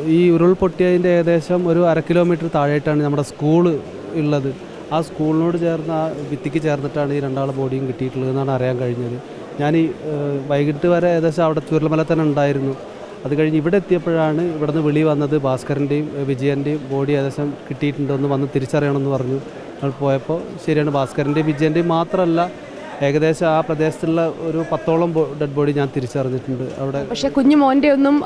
ഈ ഉരുൾപൊട്ടിയതിൻ്റെ ഏകദേശം ഒരു 1/2 കിലോമീറ്റർ താഴെയായിട്ടാണ് നമ്മുടെ സ്കൂൾ ഉള്ളത്. ആ സ്കൂളിനോട് ചേർന്ന് ആ ഭിത്തിക്ക് ചേർന്നിട്ടാണ് ഈ രണ്ടാളെ ബോഡിയും കിട്ടിയിട്ടുള്ളത് എന്നാണ് അറിയാൻ കഴിഞ്ഞത്. ഞാൻ വൈകിട്ട് വരെ ഏകദേശം അവിടെ ചുരൽമല തന്നെ ഉണ്ടായിരുന്നു. അത് കഴിഞ്ഞ് ഇവിടെ എത്തിയപ്പോഴാണ് ഇവിടുന്ന് വിളി വന്നത്, ഭാസ്കരൻ്റെയും വിജയൻ്റെയും ബോഡി ഏകദേശം കിട്ടിയിട്ടുണ്ടെന്ന് വന്ന് തിരിച്ചറിയണമെന്ന് പറഞ്ഞു. ഞങ്ങൾ പോയപ്പോൾ ശരിയാണ്, ഭാസ്കരൻ്റെയും വിജയൻ്റെയും മാത്രമല്ല ഏകദേശം ആ പ്രദേശത്തുള്ള ഒരു 10ഓളം ഡെഡ് ബോഡി ഞാൻ തിരിച്ചറിഞ്ഞിട്ടുണ്ട് അവിടെ. പക്ഷേ കുഞ്ഞു മോൻ്റെ ഒന്നും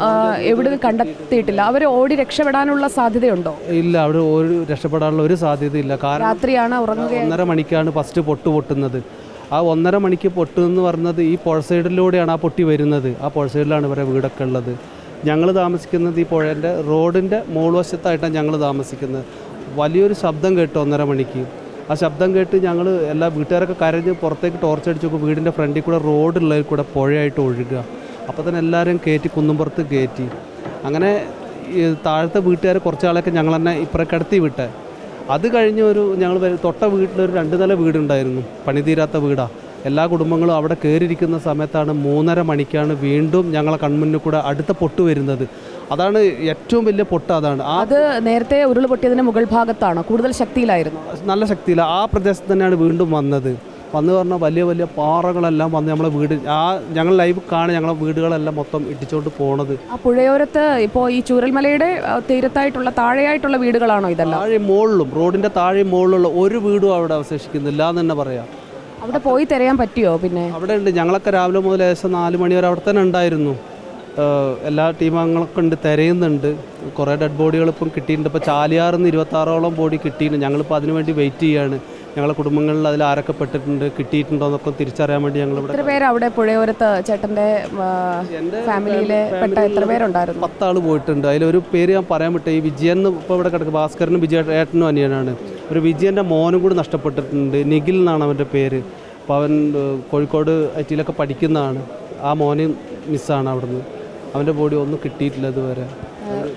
എവിടെ കണ്ടെത്തിയിട്ടില്ല. അവർ ഓടി രക്ഷപ്പെടാനുള്ള സാധ്യതയുണ്ടോ? ഇല്ല, അവിടെ ഒരു രക്ഷപ്പെടാനുള്ള ഒരു സാധ്യതയില്ല. കാരണം രാത്രിയാണ് ഉറങ്ങുക. 1:30 മണിക്കാണ് ഫസ്റ്റ് പൊട്ടുന്നത്. ആ 1:30 മണിക്ക് പൊട്ടുമെന്ന് പറഞ്ഞത് ഈ പുഴ സൈഡിലൂടെയാണ് ആ പൊട്ടി വരുന്നത്. ആ പുഴ സൈഡിലാണ് ഇവരെ വീടൊക്കെ ഉള്ളത്. ഞങ്ങൾ താമസിക്കുന്നത് ഈ പുഴേൻ്റെ റോഡിൻ്റെ മുകൾവശത്തായിട്ടാണ് ഞങ്ങൾ താമസിക്കുന്നത്. വലിയൊരു ശബ്ദം കേട്ടു 1:30 മണിക്ക്. ആ ശബ്ദം കേട്ട് ഞങ്ങൾ എല്ലാ വീട്ടുകാരൊക്കെ കരഞ്ഞ് പുറത്തേക്ക് ടോർച്ചടിച്ച് നോക്കും. വീടിൻ്റെ ഫ്രണ്ടിൽ കൂടെ റോഡുള്ളതിൽ കൂടെ പുഴയായിട്ട് ഒഴുകുക. അപ്പോൾ തന്നെ എല്ലാവരും കയറ്റി കുന്നുംപുറത്ത് കയറ്റി. അങ്ങനെ താഴത്തെ വീട്ടുകാർ കുറച്ചാളൊക്കെ ഞങ്ങൾ തന്നെ ഇപ്പുറം കിടത്തി വിട്ടെ. അത് കഴിഞ്ഞ് ഞങ്ങൾ തൊട്ട വീട്ടിലൊരു 2 നില വീടുണ്ടായിരുന്നു, പണി തീരാത്ത വീടാണ്. എല്ലാ കുടുംബങ്ങളും അവിടെ കയറിയിരിക്കുന്ന സമയത്താണ് 3:30 മണിക്കാണ് വീണ്ടും ഞങ്ങളെ കൺമുന്നിൽ കൂടെ അടുത്ത പൊട്ട് വരുന്നത്. അതാണ് ഏറ്റവും വലിയ പൊട്ട്. അതാണ് അത് നേരത്തെ ഉരുൾ പൊട്ടിയതിൻ്റെ മുകൾ ഭാഗത്താണ്, കൂടുതൽ ശക്തിയിലായിരുന്നു. നല്ല ശക്തിയില്ല. ആ പ്രദേശത്ത് തന്നെയാണ് വീണ്ടും വന്ന് പറഞ്ഞാൽ വലിയ വലിയ പാറകളെല്ലാം വന്ന് നമ്മളെ വീട് ഞങ്ങൾ ലൈവ് കാണും. ഞങ്ങളെ വീടുകളെല്ലാം മൊത്തം ഇടിച്ചുകൊണ്ട് പോണത്. ആ പുഴയോരത്ത് ഇപ്പോൾ ഈ ചൂരൽമലയുടെ തീരത്തായിട്ടുള്ള താഴെയായിട്ടുള്ള വീടുകളാണോ ഇതെല്ലാം? താഴെ മുകളിലും റോഡിൻ്റെ താഴെ മുകളിലുള്ള ഒരു വീടും അവിടെ അവശേഷിക്കുന്നില്ല എന്ന് തന്നെ പറയാം. അവിടെ പോയി തിരയാൻ പറ്റിയോ? പിന്നെ അവിടെ ഉണ്ട്. ഞങ്ങളൊക്കെ രാവിലെ മുതൽ ഏകദേശം 4 മണി വരെ അവിടെ തന്നെ ഉണ്ടായിരുന്നു. എല്ലാ ടീമംഗങ്ങളൊക്കെ ഉണ്ട്, തിരയുന്നുണ്ട്. കുറേ ഡെഡ് ബോഡികൾ ഇപ്പം കിട്ടിയിട്ടുണ്ട്. ഇപ്പോൾ ചാലിയാറിൽ നിന്ന് 26ഓളം ബോഡി കിട്ടിയിട്ടുണ്ട്. ഞങ്ങളിപ്പോൾ അതിനുവേണ്ടി വെയിറ്റ് ചെയ്യുകയാണ്. ഞങ്ങളെ കുടുംബങ്ങളിൽ അതിൽ ആരൊക്കെ പെട്ടിട്ടുണ്ട്, കിട്ടിയിട്ടുണ്ടോ എന്നൊക്കെ തിരിച്ചറിയാൻ വേണ്ടി ഞങ്ങൾ ഇവിടെ. എത്ര പേര് അവിടെ പുഴയോരത്ത് ചേട്ടൻ്റെ ഫാമിലിയിലെ പെട്ട എത്ര പേരുണ്ടായിരുന്നു? 10 ആൾ പോയിട്ടുണ്ട്. അതിലൊരു പേര് ഞാൻ പറയാൻ വിട്ടേ, ഈ വിജയൻ ഇപ്പോൾ ഇവിടെ കിടക്കുക. ഭാസ്കരനും ഏട്ടനും അനിയനാണ്. ഒരു വിജയൻ്റെ മോനും കൂടി നഷ്ടപ്പെട്ടിട്ടുണ്ട്. നിഖിൽ എന്നാണ് അവൻ്റെ പേര്. അപ്പോൾ അവൻ കോഴിക്കോട് ഐറ്റിയിലൊക്കെ പഠിക്കുന്നതാണ്. ആ മോന് മിസ്സാണ് അവിടുന്ന്. അവൻ്റെ ബോഡി ഒന്നും കിട്ടിയിട്ടില്ല ഇതുവരെ.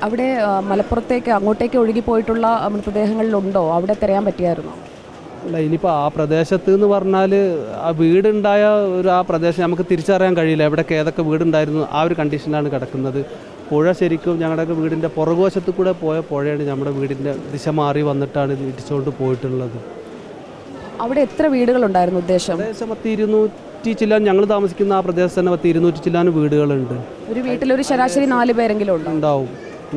അവിടെ മലപ്പുറത്തേക്ക് അങ്ങോട്ടേക്ക് ഒഴുകിപ്പോയിട്ടുള്ള മൃതദേഹങ്ങളിലുണ്ടോ? അവിടെ തിരയാൻ പറ്റിയായിരുന്നോ? അല്ല, ഇനിയിപ്പോൾ ആ പ്രദേശത്ത് എന്ന് പറഞ്ഞാൽ ആ വീടുണ്ടായ ആ പ്രദേശം നമുക്ക് തിരിച്ചറിയാൻ കഴിയില്ല. എവിടെയൊക്കെ ഏതൊക്കെ വീടുണ്ടായിരുന്നു ആ ഒരു കണ്ടീഷനിലാണ് കിടക്കുന്നത്. പുഴ ശരിക്കും ഞങ്ങളുടെയൊക്കെ വീടിൻ്റെ പുറകുവശത്ത് കൂടെ പോയ പുഴയാണ്. നമ്മുടെ വീടിൻ്റെ ദിശ മാറി വന്നിട്ടാണ് ഇത് ഇടിച്ചുകൊണ്ട് പോയിട്ടുള്ളത്. അവിടെ എത്ര വീടുകളുണ്ടായിരുന്നു ഉദ്ദേശം? 200 ചില്ലാൻ ഞങ്ങൾ താമസിക്കുന്ന ആ പ്രദേശത്ത് തന്നെ 200 ചില്ലാൻ വീടുകളുണ്ട്. ഒരു വീട്ടിലൊരു ശരാശരി 4 പേരെങ്കിലും ഉണ്ടാവും.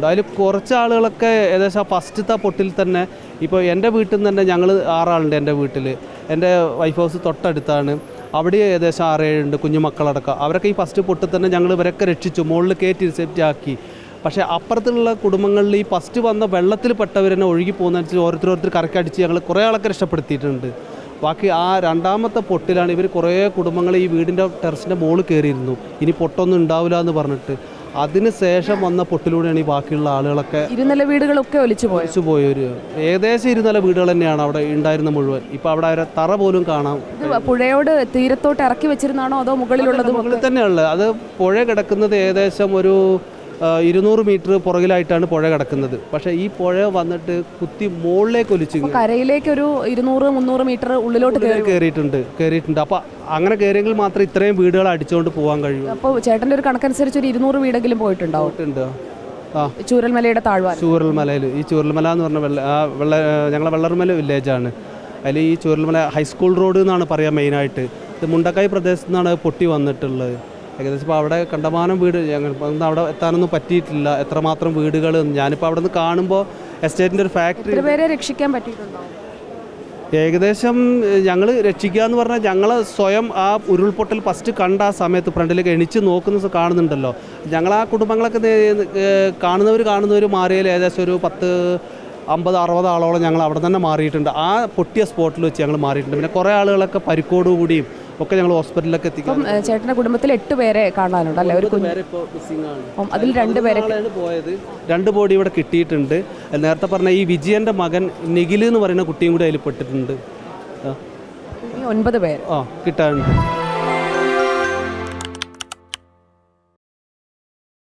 അതിൽ കുറച്ച് ആളുകളൊക്കെ ഏകദേശം ആ ഫസ്റ്റത്തെ പൊട്ടിൽ തന്നെ. ഇപ്പോൾ എൻ്റെ വീട്ടിൽ നിന്ന് തന്നെ ഞങ്ങൾ 6 ആളുണ്ട്. എൻ്റെ വീട്ടിൽ എൻ്റെ വൈഫ് ഹൗസ് തൊട്ടടുത്താണ്. അവിടെ ഏകദേശം 6-7 ഉണ്ട്, കുഞ്ഞുമക്കളടക്കം. അവരൊക്കെ ഈ ഫസ്റ്റ് പൊട്ടിൽ തന്നെ ഞങ്ങൾ ഇവരൊക്കെ രക്ഷിച്ചു, മുകളിൽ കയറ്റി സേഫ്റ്റി ആക്കി. പക്ഷേ അപ്പുറത്തുള്ള കുടുംബങ്ങളിൽ ഈ ഫസ്റ്റ് വന്ന വെള്ളത്തിൽ പെട്ടവരെന്നെ ഒഴുകി പോകുന്നതനുസരിച്ച് ഓരോരുത്തർ കരക്കടിച്ച് ഞങ്ങൾ കുറേ ആളൊക്കെ രക്ഷപ്പെടുത്തിയിട്ടുണ്ട്. ബാക്കി ആ രണ്ടാമത്തെ പൊട്ടിലാണ് ഇവർ കുറേ കുടുംബങ്ങൾ ഈ വീടിൻ്റെ ടെറസിൻ്റെ മുകളിൽ കയറിയിരുന്നു. ഇനി പൊട്ടൊന്നും ഉണ്ടാവില്ല എന്ന് പറഞ്ഞിട്ട് അതിന് ശേഷം വന്ന പൊട്ടിലൂടെയാണ് ഈ ബാക്കിയുള്ള ആളുകളൊക്കെ 2 നില വീടുകളൊക്കെ ഒലിച്ചു പോയൊരു ഏകദേശം 2 നില വീടുകൾ തന്നെയാണ് അവിടെ ഉണ്ടായിരുന്ന മുഴുവൻ. ഇപ്പോൾ അവിടെ അവരെ തറ പോലും കാണാം. പുഴയോട് തീരത്തോട്ട് ഇറക്കി വെച്ചിരുന്നാണോ അതോ മുകളിലുള്ളത്? മുകളിൽ തന്നെയുള്ളത്. അത് പുഴ കിടക്കുന്നത് ഏകദേശം ഒരു 200 മീറ്റർ പുറകിലായിട്ടാണ് പുഴ കിടക്കുന്നത്. പക്ഷേ ഈ പുഴ വന്നിട്ട് കുത്തി മുകളിലേക്ക് ഒലിച്ചു കരയിലേക്ക് ഒരു 200-300 മീറ്റർ ഉള്ളിലോട്ട് കയറിയിട്ടുണ്ട്. അപ്പോൾ അങ്ങനെ കയറിയെങ്കിൽ മാത്രമേ ഇത്രയും വീടുകൾ അടിച്ചുകൊണ്ട് പോകാൻ കഴിയൂ. അപ്പോൾ ചേട്ടൻ്റെ ഒരു കണക്കനുസരിച്ച് ഒരു 200 വീടെങ്കിലും പോയിട്ടുണ്ട്. ചൂരൽമലയുടെ താഴ്വാരം. ചൂരൽമലയിൽ ഈ ചൂരൽമല എന്ന് പറഞ്ഞ ഞങ്ങളെ വെള്ളർമല വില്ലേജാണ്. അതിൽ ഈ ചൂരൽമല ഹൈസ്കൂൾ റോഡ് എന്നാണ് പറയുക മെയിനായിട്ട്. ഇത് മുണ്ടക്കായ് പ്രദേശത്തു നിന്നാണ് പൊട്ടി വന്നിട്ടുള്ളത്. ഏകദേശം ഇപ്പോൾ അവിടെ കണ്ടമാനം വീട് ഞങ്ങൾ അവിടെ എത്താനൊന്നും പറ്റിയിട്ടില്ല. എത്രമാത്രം വീടുകൾ ഞാനിപ്പോൾ അവിടെ നിന്ന് കാണുമ്പോൾ എസ്റ്റേറ്റിൻ്റെ ഒരു ഫാക്ടറി. പേരെ രക്ഷിക്കാൻ പറ്റിയിട്ടുണ്ടോ? ഏകദേശം ഞങ്ങൾ രക്ഷിക്കുക എന്ന് പറഞ്ഞാൽ ഞങ്ങൾ സ്വയം ആ ഉരുൾപൊട്ടൽ ഫസ്റ്റ് കണ്ട ആ സമയത്ത് ഫ്രണ്ടിലേക്ക് എണിച്ച് നോക്കുന്ന കാണുന്നുണ്ടല്ലോ. ഞങ്ങൾ ആ കുടുംബങ്ങളൊക്കെ കാണുന്നവർ മാറിയാൽ ഏകദേശം ഒരു 50-60 ആളോളം ഞങ്ങൾ അവിടെ തന്നെ മാറിയിട്ടുണ്ട്. ആ പൊട്ടിയ സ്പോട്ടിൽ വെച്ച് ഞങ്ങൾ മാറിയിട്ടുണ്ട്. പിന്നെ കുറേ ആളുകളൊക്കെ പരിക്കോടുകൂടിയും ഒക്കെ ഞങ്ങൾ ഹോസ്പിറ്റലിലൊക്കെ എത്തിക്കും. ചേട്ടൻ്റെ കുടുംബത്തിൽ 8 പേരെ കാണാനുണ്ട് അല്ലേ? അതിൽ 2 പേരാണ് പോയത്. 2 ബോഡി ഇവിടെ കിട്ടിയിട്ടുണ്ട്. നേരത്തെ പറഞ്ഞ ഈ വിജയൻ്റെ മകൻ നിഖിൽ എന്ന് പറയുന്ന കുട്ടിയും കൂടി അതിൽ പെട്ടിട്ടുണ്ട്. 9 പേര് കിട്ടാനുണ്ട്.